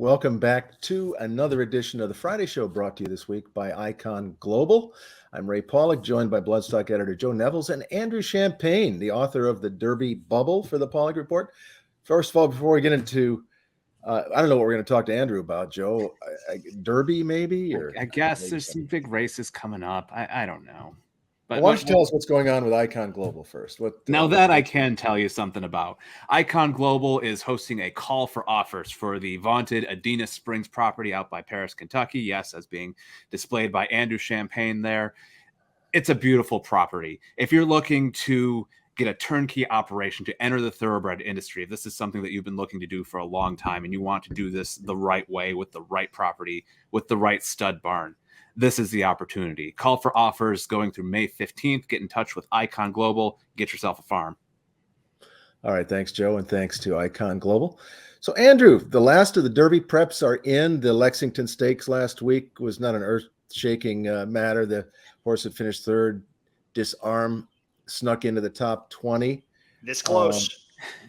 Welcome back to another edition of the Friday Show, brought to you this week by Icon Global. I'm Ray Paulick, joined by Bloodstock editor Joe Nevels and Andrew Champagne, the author of the Derby Bubble for the Paulick Report. First of all, before we get into, I don't know what we're going to talk to Andrew about, Joe. Derby, maybe? Or I guess there's some big races coming up. I don't know. But why don't you tell us what's going on with Icon Global first? I can tell you something about. Icon Global is hosting a call for offers for the vaunted Adena Springs property out by Paris, Kentucky. Yes, as being displayed by Andrew Champagne there. It's a beautiful property. If you're looking to get a turnkey operation to enter the thoroughbred industry, if this is something that you've been looking to do for a long time and you want to do this the right way with the right property, with the right stud barn, this is the opportunity. Call for offers going through May 15th. Get in touch with Icon Global. Get yourself a farm. All right. Thanks, Joe. And thanks to Icon Global. So, Andrew, the last of the Derby preps are in. The Lexington Stakes last week was not an earth-shaking matter. The horse that finished third, Disarm, snuck into the top 20. This close.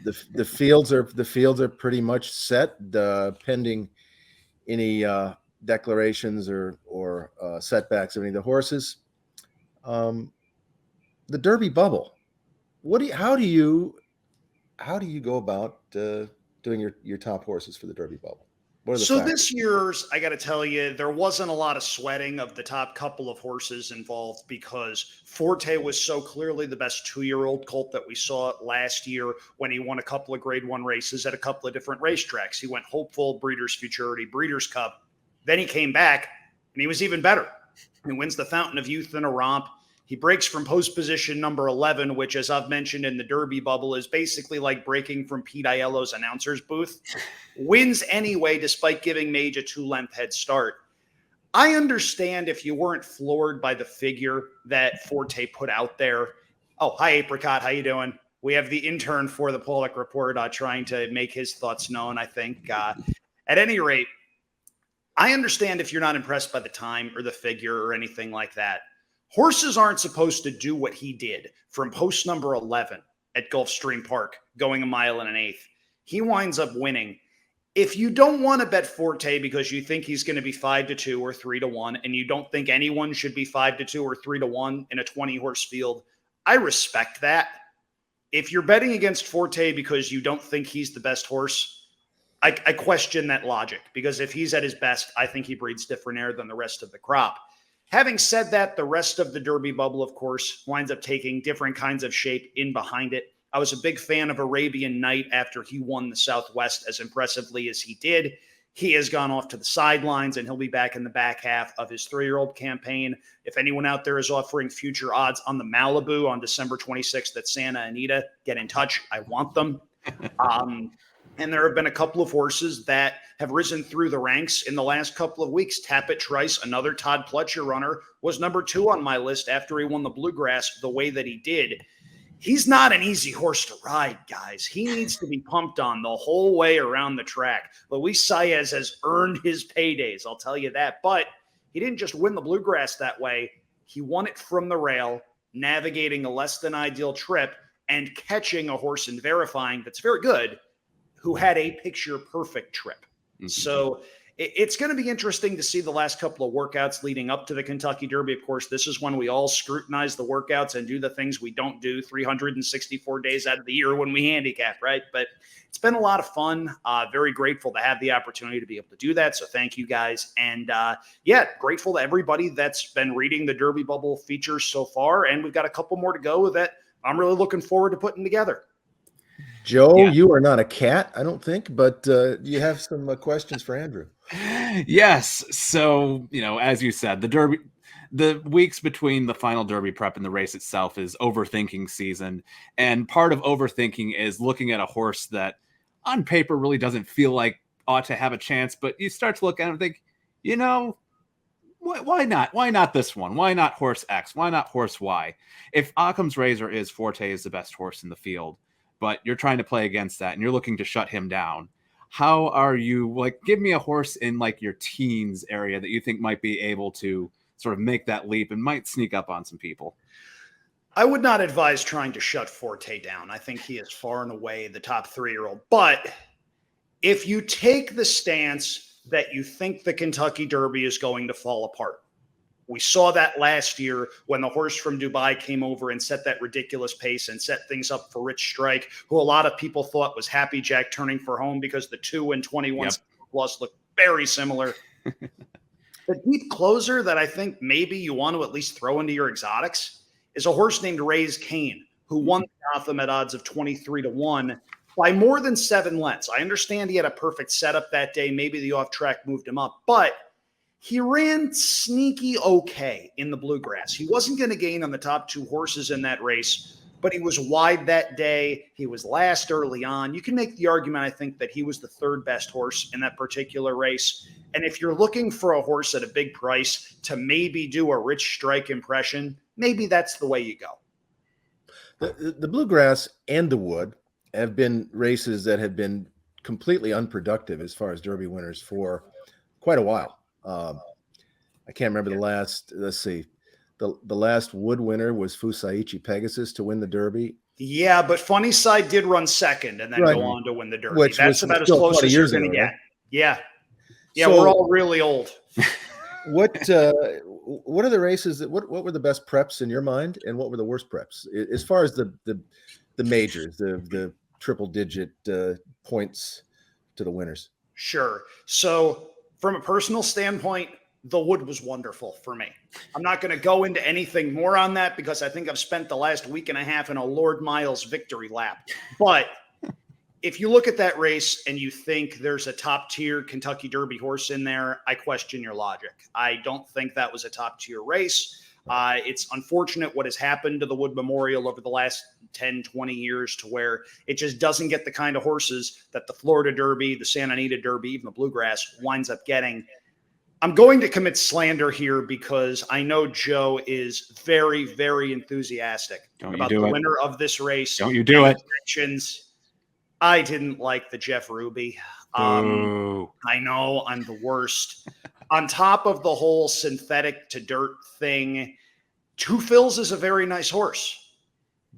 The fields are pretty much set, pending any declarations or setbacks of any of the horses. The Derby Bubble. How do you go about doing your top horses for the Derby Bubble? So this year's, I got to tell you, there wasn't a lot of sweating of the top couple of horses involved because Forte was so clearly the best 2-year-old colt that we saw last year when he won a couple of Grade 1 races at a couple of different racetracks. He went Hopeful, Breeders' Futurity, Breeders' Cup. Then he came back and he was even better. He wins the Fountain of Youth in a romp. He breaks from post position number 11, which, as I've mentioned in the Derby Bubble, is basically like breaking from Pete Aiello's announcer's booth. Wins anyway, despite giving Mage a 2-length head start. I understand if you weren't floored by the figure that Forte put out there. Oh, hi, Apricot. How you doing? We have the intern for the Paulick Report trying to make his thoughts known, I think. At any rate, I understand if you're not impressed by the time or the figure or anything like that. Horses aren't supposed to do what he did from post number 11 at Gulfstream Park, going 1 1/8. He winds up winning. If you don't want to bet Forte because you think he's going to be 5-2 or 3-1, and you don't think anyone should be 5-2 or 3-1 in a 20-horse field, I respect that. If you're betting against Forte because you don't think he's the best horse, I question that logic, because if he's at his best, I think he breeds different air than the rest of the crop. Having said that, the rest of the Derby Bubble, of course, winds up taking different kinds of shape in behind it. I was a big fan of Arabian Night after he won the Southwest as impressively as he did. He has gone off to the sidelines, and he'll be back in the back half of his 3-year-old campaign. If anyone out there is offering future odds on the Malibu on December 26th at Santa Anita, get in touch. I want them. And there have been a couple of horses that have risen through the ranks in the last couple of weeks. Tappet Trice, another Todd Pletcher runner, was number 2 on my list after he won the Bluegrass the way that he did. He's not an easy horse to ride, guys. He needs to be pumped on the whole way around the track. Luis Saez has earned his paydays, I'll tell you that. But he didn't just win the Bluegrass that way. He won it from the rail, navigating a less than ideal trip and catching a horse and verifying that's very good, who had a picture-perfect trip. Mm-hmm. So it's going to be interesting to see the last couple of workouts leading up to the Kentucky Derby. Of course, this is when we all scrutinize the workouts and do the things we don't do 364 days out of the year when we handicap, right? But it's been a lot of fun. Very grateful to have the opportunity to be able to do that. So thank you guys. And grateful to everybody that's been reading the Derby Bubble features so far. And we've got a couple more to go that I'm really looking forward to putting together. Joe, You are not a cat, I don't think, but you have some questions for Andrew. Yes. So, as you said, the weeks between the final Derby prep and the race itself is overthinking season. And part of overthinking is looking at a horse that on paper really doesn't feel like ought to have a chance, but you start to look at it and think, why not? Why not this one? Why not horse X? Why not horse Y? If Occam's razor is Forte is the best horse in the field, but you're trying to play against that and you're looking to shut him down, how are you, give me a horse in your teens area that you think might be able to sort of make that leap and might sneak up on some people? I would not advise trying to shut Forte down. I think he is far and away the top 3-year-old. But if you take the stance that you think the Kentucky Derby is going to fall apart. We saw that last year when the horse from Dubai came over and set that ridiculous pace and set things up for Rich Strike, who a lot of people thought was Happy Jack turning for home because the 2 and 21 plus look very similar. The deep closer that I think maybe you want to at least throw into your exotics is a horse named Raise Kane, who won Gotham at odds of 23-1 by more than 7 lengths. I understand he had a perfect setup that day. Maybe the off track moved him up, but he ran sneaky okay in the Bluegrass. He wasn't going to gain on the top 2 horses in that race, but he was wide that day. He was last early on. You can make the argument, I think, that he was the 3rd best horse in that particular race. And if you're looking for a horse at a big price to maybe do a Rich Strike impression, maybe that's the way you go. The Bluegrass and the Wood have been races that have been completely unproductive as far as Derby winners for quite a while. I can't remember the last, let's see, the last Wood winner was Fusaichi Pegasus to win the Derby. Yeah, but Funny Side did run second and then go on to win the Derby. That's about as close as you're going to get. Right? Yeah. Yeah, so, we're all really old. What are the races what were the best preps in your mind, and what were the worst preps as far as the majors, the triple digit points to the winners? Sure. So from a personal standpoint, the Wood was wonderful for me. I'm not going to go into anything more on that because I think I've spent the last week and a half in a Lord Miles victory lap. But if you look at that race and you think there's a top tier Kentucky Derby horse in there, I question your logic. I don't think that was a top tier race. It's unfortunate what has happened to the Wood Memorial over the last 10, 20 years to where it just doesn't get the kind of horses that the Florida Derby, the Santa Anita Derby, even the Bluegrass winds up getting. I'm going to commit slander here because I know Joe is very, very enthusiastic about the winner of this race. Don't you do it. I didn't like the Jeff Ruby. I know I'm the worst. On top of the whole synthetic to dirt thing, Two Phils is a very nice horse.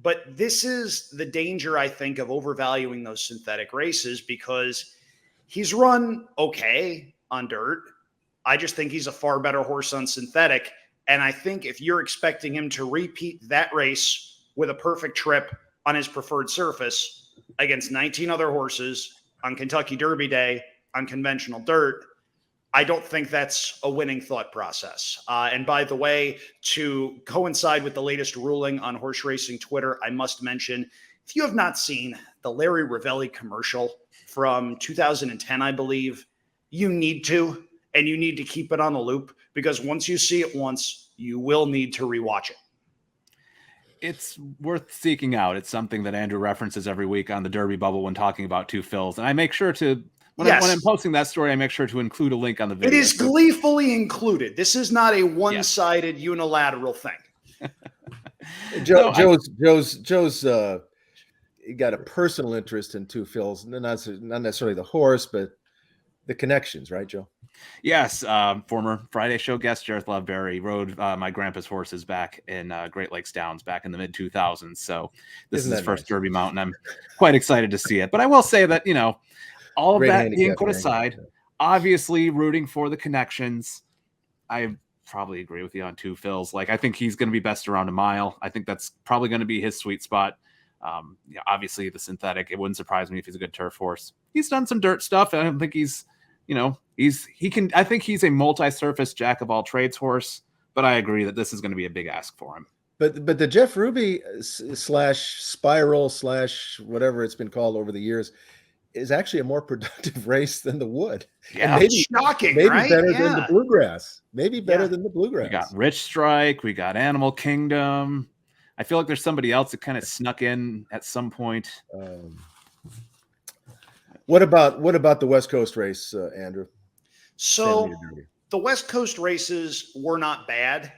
But this is the danger, I think, of overvaluing those synthetic races because he's run okay on dirt. I just think he's a far better horse on synthetic. And I think if you're expecting him to repeat that race with a perfect trip on his preferred surface against 19 other horses on Kentucky Derby Day on conventional dirt, I don't think that's a winning thought process. And by the way, to coincide with the latest ruling on horse racing Twitter, I must mention, if you have not seen the Larry Ravelli commercial from 2010, I believe, you need to, and you need to keep it on a loop because once you see it once, you will need to rewatch it. It's worth seeking out. It's something that Andrew references every week on the Derby Bubble when talking about Two Phils. And I make sure to, when I'm posting that story, I make sure to include a link on the video. It is gleefully included. This is not a one-sided unilateral thing. Joe's got a personal interest in Two Phils, not necessarily the horse, but the connections, right, Joe? Yes, former Friday show guest Jareth Loveberry rode my grandpa's horses back in Great Lakes Downs back in the mid-2000s. So this is his first Derby mount, and I'm quite excited to see it. But I will say that, all of that being put aside, obviously rooting for the connections, I probably agree with you on Two Phils. Like, I think he's going to be best around a mile. I think that's probably going to be his sweet spot. Obviously the synthetic, it wouldn't surprise me if he's a good turf horse. He's done some dirt stuff. I don't think he's, I think he's a multi-surface jack of all trades horse, but I agree that this is going to be a big ask for him. But the Jeff Ruby / spiral / whatever it's been called over the years is actually a more productive race than the Wood. Yeah, maybe shocking, right? Better than the Bluegrass. Maybe better than the Bluegrass. We got Rich Strike. We got Animal Kingdom. I feel like there's somebody else that kind of snuck in at some point. What about the West Coast race, Andrew? So the West Coast races were not bad,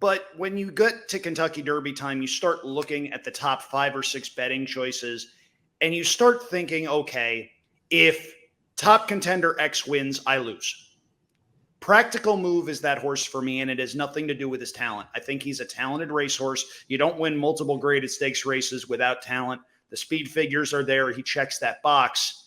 but when you get to Kentucky Derby time, you start looking at the top 5 or 6 betting choices, and you start thinking, okay, if top contender X wins, I lose. Practical Move is that horse for me, and it has nothing to do with his talent. I think he's a talented racehorse. You don't win multiple graded stakes races without talent. The speed figures are there. He checks that box.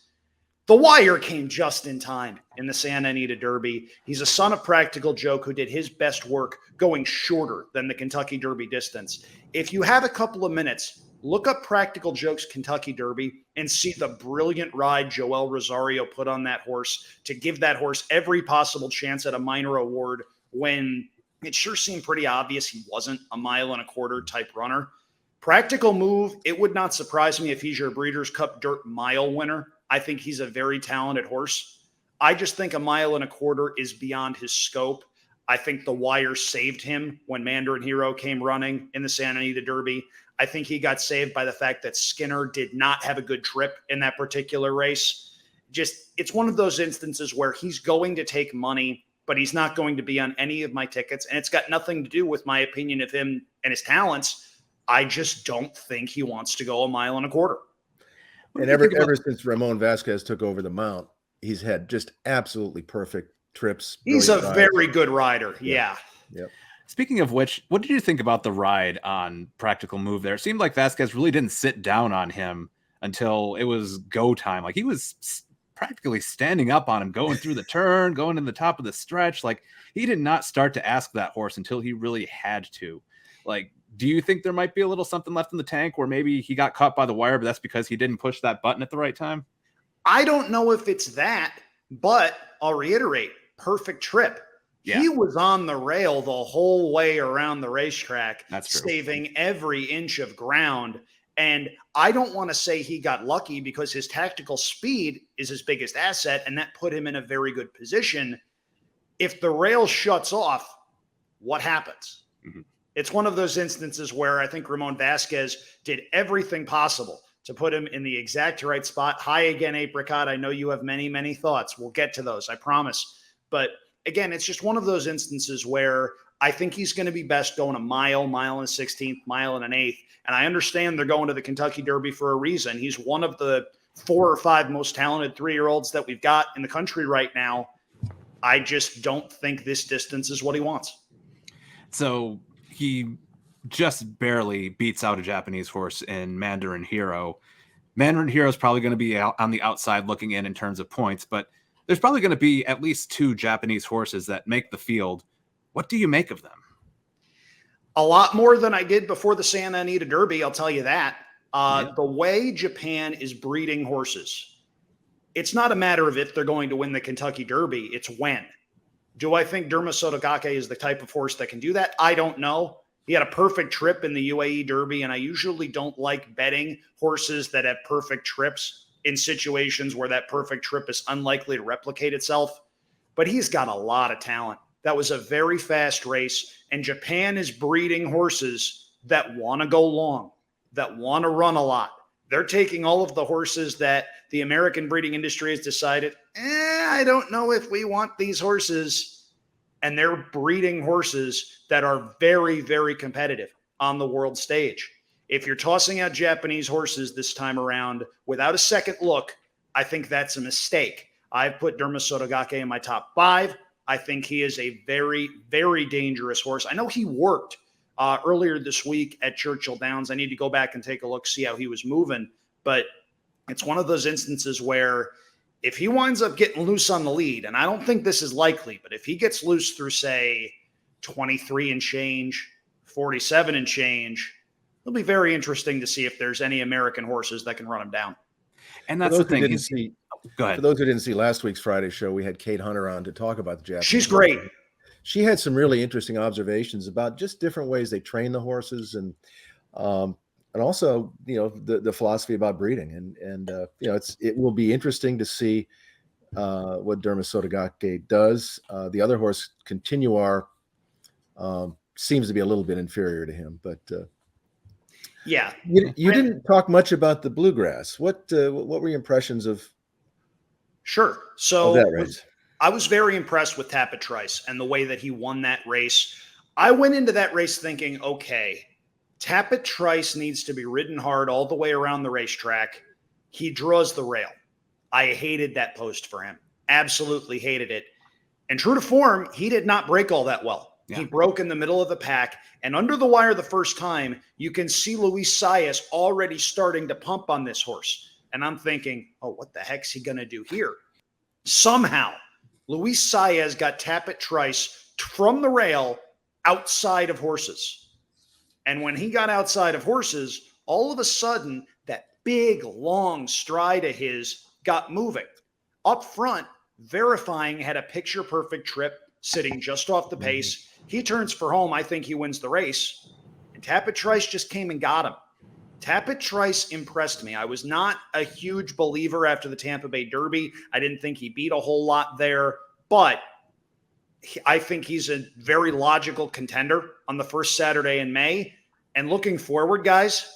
The wire came just in time in the Santa Anita Derby. He's a son of Practical Joke who did his best work going shorter than the Kentucky Derby distance. If you have a couple of minutes, look up Practical Joke's Kentucky Derby and see the brilliant ride Joel Rosario put on that horse to give that horse every possible chance at a minor award when it sure seemed pretty obvious he wasn't a 1.25 mile type runner. Practical Move, it would not surprise me if he's your Breeders' Cup Dirt Mile winner. I think he's a very talented horse. I just think 1.25 miles is beyond his scope. I think the wire saved him when Mandarin Hero came running in the Santa Anita Derby. I think he got saved by the fact that Skinner did not have a good trip in that particular race. It's one of those instances where he's going to take money, but he's not going to be on any of my tickets. And it's got nothing to do with my opinion of him and his talents. I just don't think he wants to go 1.25 miles. And ever since Ramon Vasquez took over the mount, he's had just absolutely perfect trips. He's a very good rider. Yeah. Yep. Speaking of which, what did you think about the ride on Practical Move there? It seemed like Vasquez really didn't sit down on him until it was go time. Like he was practically standing up on him, going through the turn, going in the top of the stretch. Like he did not start to ask that horse until he really had to. Like, do you think there might be a little something left in the tank where maybe he got caught by the wire, but that's because he didn't push that button at the right time? I don't know if it's that, but I'll reiterate, perfect trip. Yeah. He was on the rail the whole way around the racetrack, saving every inch of ground. And I don't want to say he got lucky because his tactical speed is his biggest asset, and that put him in a very good position. If the rail shuts off, what happens? Mm-hmm. It's one of those instances where I think Ramon Vasquez did everything possible to put him in the exact right spot. Hi again, Apricot. I know you have many, many thoughts. We'll get to those, I promise. But again, it's just one of those instances where I think he's going to be best going 1 mile, 1.16 miles, 1 1/8. And I understand they're going to the Kentucky Derby for a reason. He's one of the 4 or 5 most talented 3-year-olds that we've got in the country right now. I just don't think this distance is what he wants. So he just barely beats out a Japanese horse in Mandarin Hero. Mandarin Hero is probably going to be out on the outside looking in terms of points, but there's probably going to be at least 2 Japanese horses that make the field. What do you make of them? A lot more than I did before the Santa Anita Derby, I'll tell you that. The way Japan is breeding horses, it's not a matter of if they're going to win the Kentucky Derby, it's when. Do I think Derma Sotogake is the type of horse that can do that? I don't know. He had a perfect trip in the UAE Derby, and I usually don't like betting horses that have perfect trips in situations where that perfect trip is unlikely to replicate itself. But he's got a lot of talent. That was a very fast race, and Japan is breeding horses that want to go long, that want to run a lot. They're taking all of the horses that the American breeding industry has decided, I don't know if we want these horses. And they're breeding horses that are very, very competitive on the world stage. If you're tossing out Japanese horses this time around without a second look, I think that's a mistake. I've put Derma Sotogake in my top 5. I think he is a very, very dangerous horse. I know he worked earlier this week at Churchill Downs. I need to go back and take a look, see how he was moving. But it's one of those instances where if he winds up getting loose on the lead, and I don't think this is likely, but if he gets loose through, say, 23 and change, 47 and change, it'll be very interesting to see if there's any American horses that can run him down. And that's the thing. Go ahead. For those who didn't see last week's Friday show, we had Kate Hunter on to talk about the Japanese. She's great. She had some really interesting observations about just different ways they train the horses and also, the philosophy about breeding. And it will be interesting to see what Derma Sotogake does. The other horse, Continuar, seems to be a little bit inferior to him, but yeah. You didn't talk much about the Bluegrass. What were your impressions of? Sure. So that race? I was very impressed with Tapit Trice and the way that he won that race. I went into that race thinking, okay, Tapit Trice needs to be ridden hard all the way around the racetrack. He draws the rail. I hated that post for him. Absolutely hated it. And true to form, he did not break all that well. Yeah. He broke in the middle of the pack. And under the wire the first time, you can see Luis Saez already starting to pump on this horse. And I'm thinking, oh, what the heck's he going to do here? Somehow, Luis Saez got Tappet Trice from the rail outside of horses. And when he got outside of horses, all of a sudden, that big, long stride of his got moving. Up front, Verifying had a picture-perfect trip, sitting just off the pace. He turns for home. I think he wins the race. And Tappet Trice just came and got him. Tappet Trice impressed me. I was not a huge believer after the Tampa Bay Derby. I didn't think he beat a whole lot there, but I think he's a very logical contender on the first Saturday in May. And looking forward, guys,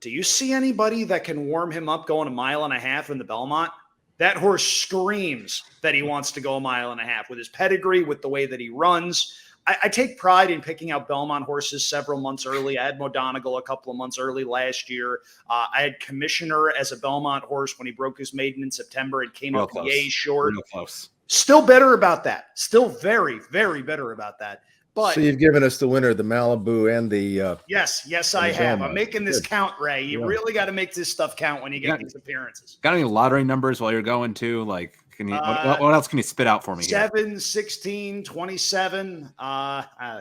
do you see anybody that can warm him up going 1.5 miles in the Belmont? That horse screams that he wants to go 1.5 miles with his pedigree, with the way that he runs. I take pride in picking out Belmont horses several months early. I had Modonegal a couple of months early last year. I had Commissioner as a Belmont horse when he broke his maiden in September. It came up yay short. Real close. Still better about that. Still very, very better about that. But so you've given us the winner, the Malibu and the yes, I have. I'm making this count, Ray. You really got to make this stuff count when you get these appearances. Got any lottery numbers while you're going to? Like, can you? What else can you spit out for me? 7, 16, 27. Yeah.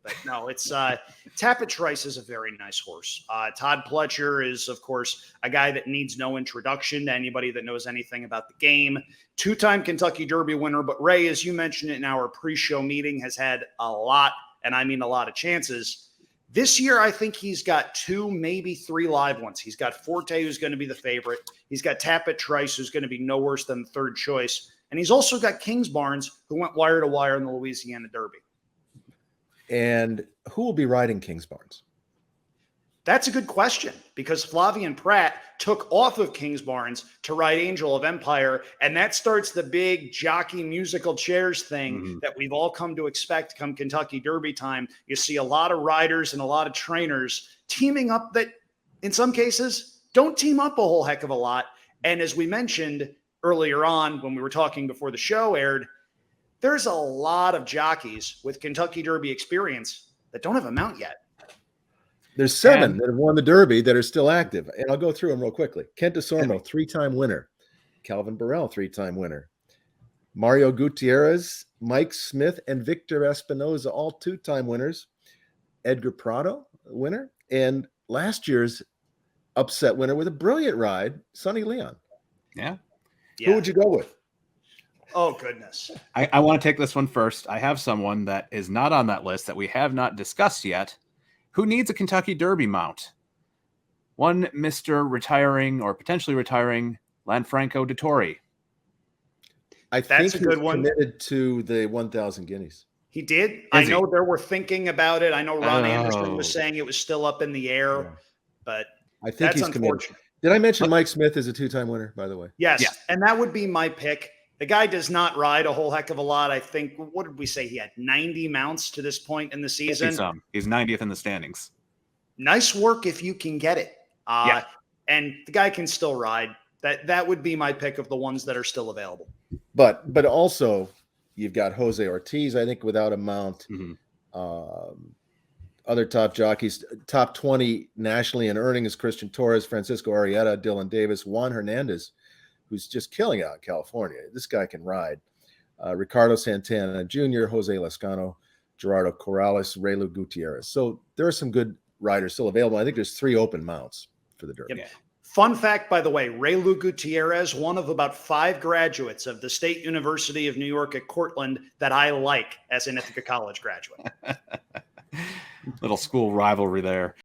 But no, it's Tappet Trice is a very nice horse. Todd Pletcher is, of course, a guy that needs no introduction to anybody that knows anything about the game. 2-time Kentucky Derby winner. But Ray, as you mentioned in our pre-show meeting, has had a lot, and I mean a lot of chances. This year, I think he's got 2, maybe 3 live ones. He's got Forte, who's going to be the favorite. He's got Tappet Trice, who's going to be no worse than the third choice. And he's also got Kingsbarns, who went wire to wire in the Louisiana Derby. And who will be riding Kingsbarns? That's a good question, because Flavian Pratt took off of Kingsbarns to ride Angel of Empire, and that starts the big jockey musical chairs thing that we've all come to expect come Kentucky Derby time. You see a lot of riders and a lot of trainers teaming up that, in some cases, don't team up a whole heck of a lot. And as we mentioned earlier on when we were talking before the show aired, there's a lot of jockeys with Kentucky Derby experience that don't have a mount yet. There's 7 that have won the Derby that are still active. And I'll go through them real quickly. Kent DeSormo, 3-time winner. Calvin Burrell, 3-time winner. Mario Gutierrez, Mike Smith, and Victor Espinoza, all 2-time winners. Edgar Prado, winner. And last year's upset winner with a brilliant ride, Sonny Leon. Yeah. Who would you go with? Oh, goodness. I want to take this one first. I have someone that is not on that list that we have not discussed yet. Who needs a Kentucky Derby mount? One Mr. Retiring or potentially retiring Lanfranco Dettori. I think he's committed to the 1,000 guineas. He did? I know there were thinking about it. I know Ron Anderson was saying it was still up in the air, but I think that's he's unfortunate. Committed. Did I mention Mike Smith is a 2-time winner, by the way? Yes, and that would be my pick. The guy does not ride a whole heck of a lot. I think, what did we say? He had 90 mounts to this point in the season. He's 90th in the standings. Nice work if you can get it. And the guy can still ride. That would be my pick of the ones that are still available. But also, you've got Jose Ortiz, I think, without a mount. Other top jockeys, top 20 nationally in earnings, Christian Torres, Francisco Arrieta, Dylan Davis, Juan Hernandez, who's just killing it out in California. This guy can ride. Ricardo Santana Jr., Jose Lascano, Gerardo Corrales, Reylu Gutierrez. So there are some good riders still available. I think there's 3 open mounts for the Derby. Yep. Fun fact, by the way, Reylu Gutierrez, one of about 5 graduates of the State University of New York at Cortland that I like as an Ithaca College graduate. Little school rivalry there.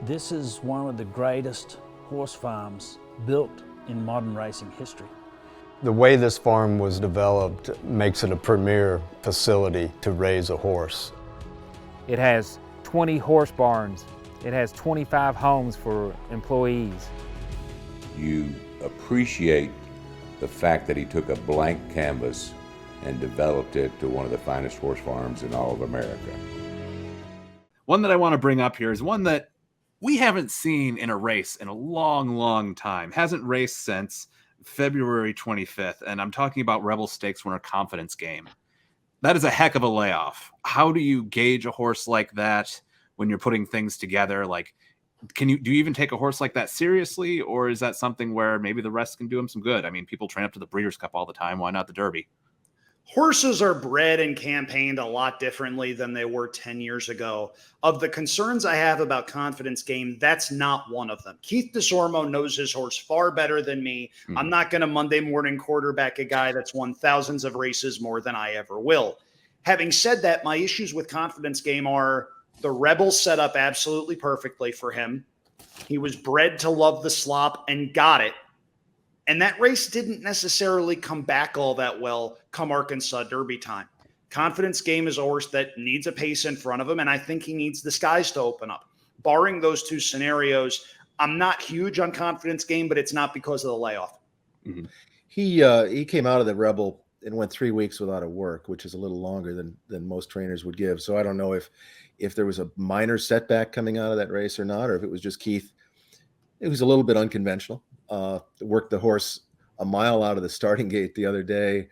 This is one of the greatest horse farms built in modern racing history. The way this farm was developed makes it a premier facility to raise a horse. It has 20 horse barns. It has 25 homes for employees. You appreciate the fact that he took a blank canvas and developed it to one of the finest horse farms in all of America. One that I want to bring up here is one that we haven't seen in a race in a long, long time. Hasn't raced since February 25th, and I'm talking about Rebel Stakes winner Confidence Game. That is a heck of a layoff. How do you gauge a horse like that when you're putting things together? Like, do you even take a horse like that seriously, or is that something where maybe the rest can do him some good? I mean, people train up to the Breeders' Cup all the time. Why not the Derby? Horses are bred and campaigned a lot differently than they were 10 years ago. Of the concerns I have about Confidence Game, that's not one of them. Keith DeSormo knows his horse far better than me. Mm-hmm. I'm not going to Monday morning quarterback a guy that's won thousands of races more than I ever will. Having said that, my issues with Confidence Game are the Rebels set up absolutely perfectly for him. He was bred to love the slop and got it. And that race didn't necessarily come back all that well come Arkansas Derby time. Confidence Game is a horse that needs a pace in front of him, and I think he needs the skies to open up. Barring those two scenarios, I'm not huge on Confidence Game, but it's not because of the layoff. Mm-hmm. He came out of the Rebel and went 3 weeks without a work, which is a little longer than most trainers would give. So I don't know if there was a minor setback coming out of that race or not, or if it was just Keith. It was a little bit unconventional. Worked the horse a mile out of the starting gate the other day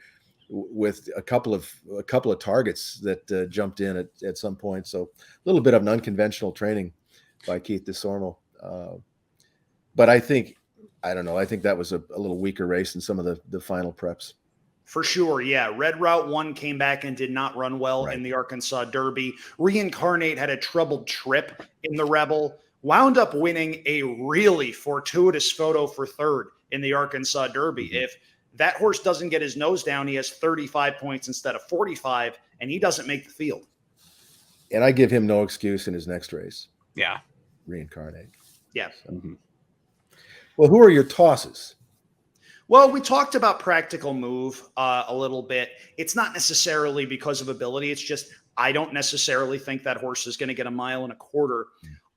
with a couple of targets that jumped in at some point. So a little bit of an unconventional training by Keith DeSormo. But I think that was a little weaker race than some of the final preps. For sure, yeah. Red Route 1 came back and did not run well in the Arkansas Derby. Reincarnate had a troubled trip in the Rebel. Wound up winning a really fortuitous photo for third in the Arkansas Derby. Mm-hmm. If that horse doesn't get his nose down, he has 35 points instead of 45, and he doesn't make the field. And I give him no excuse in his next race. Yeah. Reincarnate. Yeah. So. Mm-hmm. Well, who are your tosses? Well, we talked about Practical Move a little bit. It's not necessarily because of ability. It's just I don't necessarily think that horse is going to get a mile and a quarter.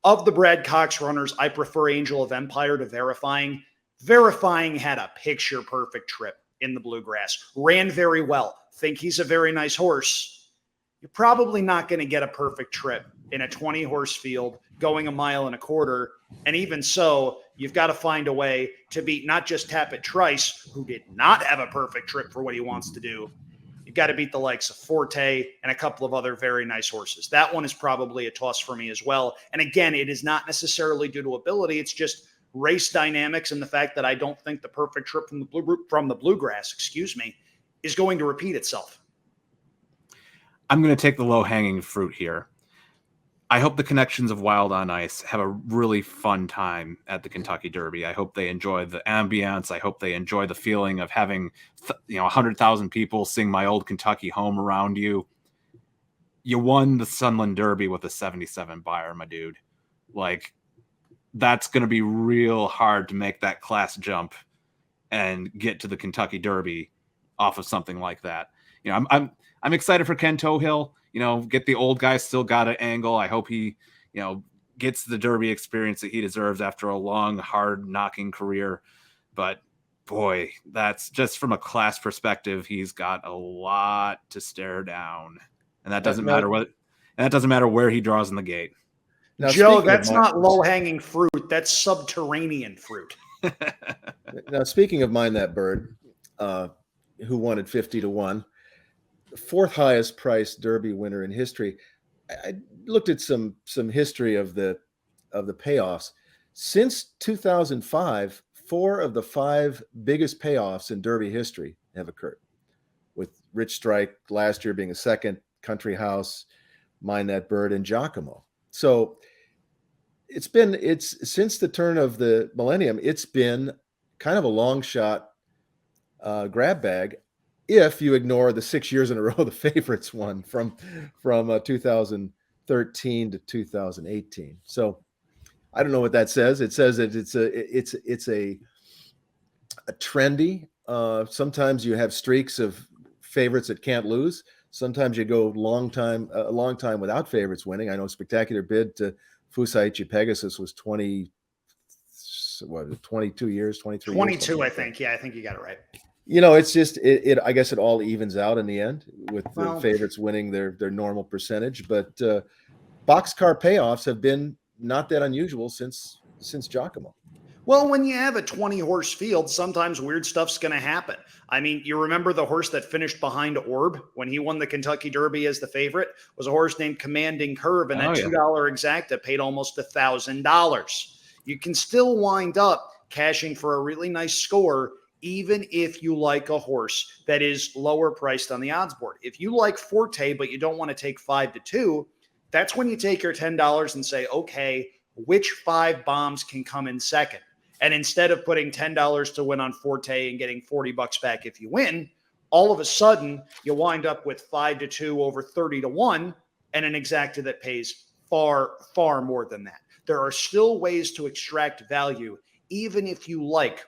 Of the Brad Cox runners, I prefer Angel of Empire to Verifying. Verifying had a picture-perfect trip in the Bluegrass. Ran very well. Think he's a very nice horse. You're probably not going to get a perfect trip in a 20-horse field going a mile and a quarter. And even so, you've got to find a way to beat not just Tappet Trice, who did not have a perfect trip for what he wants to do. You've got to beat the likes of Forte and a couple of other very nice horses. That one is probably a toss for me as well. And again, it is not necessarily due to ability. It's just race dynamics and the fact that I don't think the perfect trip from the Bluegrass, is going to repeat itself. I'm going to take the low-hanging fruit here. I hope the connections of Wild on Ice have a really fun time at the Kentucky Derby. I hope they enjoy the ambience. I hope they enjoy the feeling of having 100,000 people sing My Old Kentucky Home around you. You won the Sunland Derby with a 77 buyer, my dude. Like, that's going to be real hard to make that class jump and get to the Kentucky Derby off of something like that. I'm excited for Ken Tohill. Get the old guy still got an angle. I hope he, gets the Derby experience that he deserves after a long, hard knocking career. But boy, that's just from a class perspective. He's got a lot to stare down, and that doesn't matter where he draws in the gate. Now, Joe, that's not low-hanging fruit. That's subterranean fruit. Now, speaking of Mind That Bird, who won at 50-1, the fourth highest priced Derby winner in history. I looked at some history of the payoffs. Since 2005, 4 of the 5 biggest payoffs in Derby history have occurred, with Rich Strike last year being a second, Country House, Mind That Bird, and Giacomo. So it's since the turn of the millennium, it's been kind of a long shot grab bag. If you ignore the 6 years in a row the favorites won from 2013 to 2018. So I don't know what that says. It says that it's a trendy. Sometimes you have streaks of favorites that can't lose. Sometimes you go a long time without favorites winning. I know Spectacular Bid to Fusaichi Pegasus was 22 years, 23 22, years. I think. Yeah, I think you got it right. It's just it. I guess it all evens out in the end with the favorites winning their normal percentage. But boxcar payoffs have been not that unusual since Giacomo. Well, when you have a 20-horse field, sometimes weird stuff's going to happen. I mean, you remember the horse that finished behind Orb when he won the Kentucky Derby as the favorite? Was a horse named Commanding Curve, and that $2 exacta paid almost $1,000. You can still wind up cashing for a really nice score, even if you like a horse that is lower priced on the odds board. If you like Forte, but you don't want to take 5-2, that's when you take your $10 and say, okay, which 5 bombs can come in second? And instead of putting $10 to win on Forte and getting $40 back if you win, all of a sudden you wind up with 5-2 over 30-1 and an exacta that pays far, far more than that. There are still ways to extract value, even if you like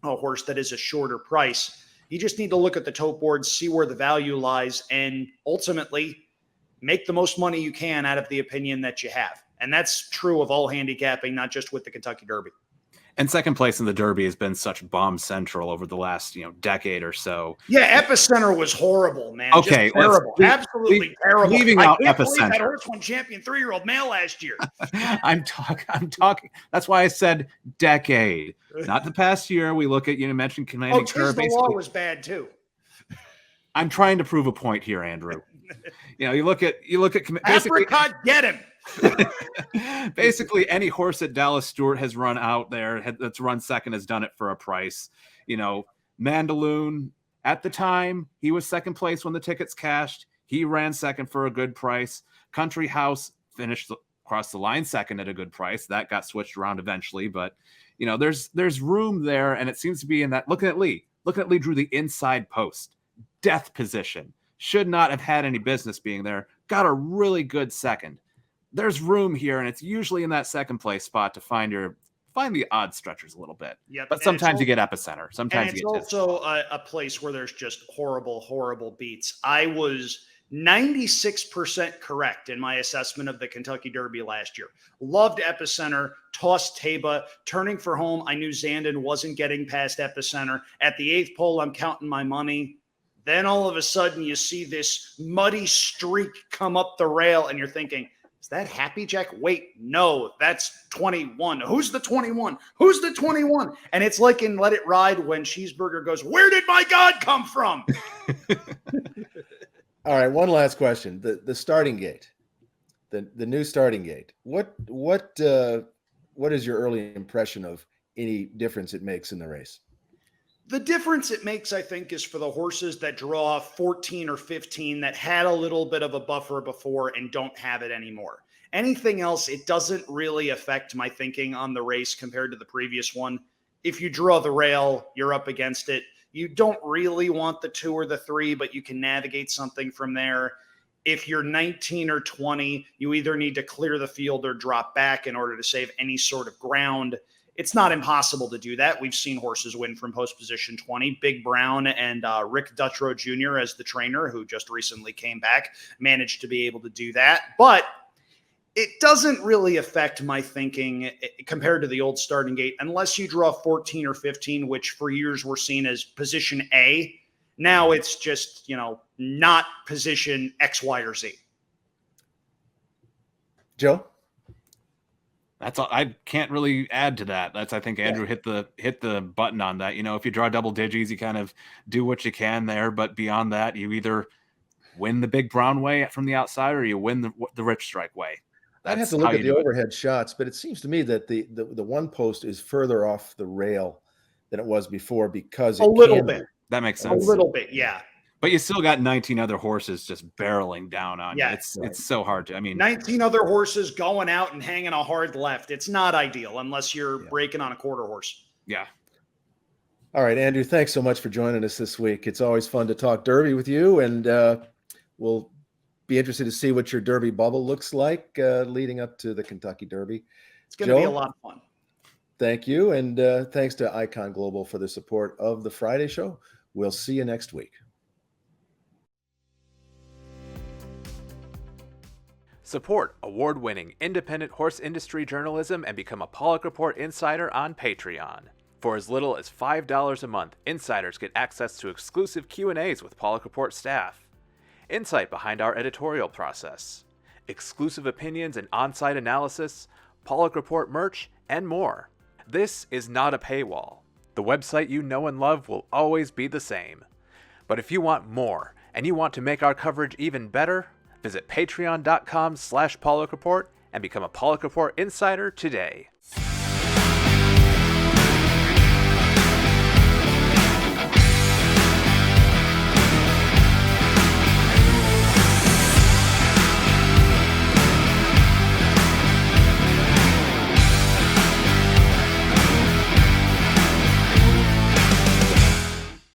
a horse that is a shorter price. You just need to look at the tote board, see where the value lies, and ultimately make the most money you can out of the opinion that you have. And that's true of all handicapping, not just with the Kentucky Derby. And second place in the Derby has been such bomb central over the last, decade or so. Yeah, Epicenter was horrible, man. Okay, just terrible, absolutely terrible. Leaving out Epicenter. That horse won champion 3-year-old male last year. I'm talking. That's why I said decade, not the past year. We look at, mentioned Commanding Curve. The law was bad too. I'm trying to prove a point here, Andrew. You look at Apricot, get him. Basically, any horse that Dallas Stewart has run out there that's run second has done it for a price. Mandaloon, at the time, he was second place when the tickets cashed. He ran second for a good price. Country House finished across the line second at a good price. That got switched around eventually, but there's room there, and it seems to be in that. Looking at Lee drew the inside post, death position. Should not have had any business being there. Got a really good second. There's room here, and it's usually in that second place spot to find the odd stretchers a little bit. Yep. But sometimes you get Epicenter. Sometimes and you get it's also a place where there's just horrible, horrible beats. I was 96% correct in my assessment of the Kentucky Derby last year. Loved Epicenter, tossed Taba, turning for home. I knew Zandon wasn't getting past Epicenter. At the 8th pole, I'm counting my money. Then all of a sudden you see this muddy streak come up the rail, and you're thinking, is that Happy Jack? Wait, no, that's 21. Who's the 21? Who's the 21? And it's like in Let It Ride when Cheeseburger goes, where did my God come from? All right, one last question. The starting gate, the new starting gate. What is your early impression of any difference it makes in the race? The difference it makes, I think, is for the horses that draw 14 or 15 that had a little bit of a buffer before and don't have it anymore. Anything else, it doesn't really affect my thinking on the race compared to the previous one. If you draw the rail, you're up against it. You don't really want the 2 or the 3, but you can navigate something from there. If you're 19 or 20, you either need to clear the field or drop back in order to save any sort of ground. It's not impossible to do that. We've seen horses win from post position 20. Big Brown and Rick Dutrow Jr. as the trainer, who just recently came back, managed to be able to do that. But it doesn't really affect my thinking compared to the old starting gate unless you draw 14 or 15, which for years were seen as position A. Now it's just, not position X, Y, or Z. Joe? That's all. I can't really add to that. I think Andrew hit the button on that. If you draw double digits, you kind of do what you can there. But beyond that, you either win the Big Brown way from the outside or you win the Rich Strike way. I'd have to look at the overhead shots, but it seems to me that the one post is further off the rail than it was before because a little bit. That makes sense. A little bit, yeah. But you still got 19 other horses just barreling down on you. It's so hard to. 19 other horses going out and hanging a hard left. It's not ideal unless you're breaking on a quarter horse. Yeah. All right, Andrew, thanks so much for joining us this week. It's always fun to talk Derby with you, and we'll be interested to see what your Derby bubble looks like leading up to the Kentucky Derby. It's going to be a lot of fun. Thank you, and thanks to Icon Global for the support of the Friday show. We'll see you next week. Support award-winning independent horse industry journalism and become a Paulick Report insider on Patreon. For as little as $5 a month, insiders get access to exclusive Q&As with Paulick Report staff, insight behind our editorial process, exclusive opinions and on-site analysis, Paulick Report merch, and more. This is not a paywall. The website you know and love will always be the same. But if you want more and you want to make our coverage even better, visit patreon.com/Paulick Report and become a Paulick Report insider today.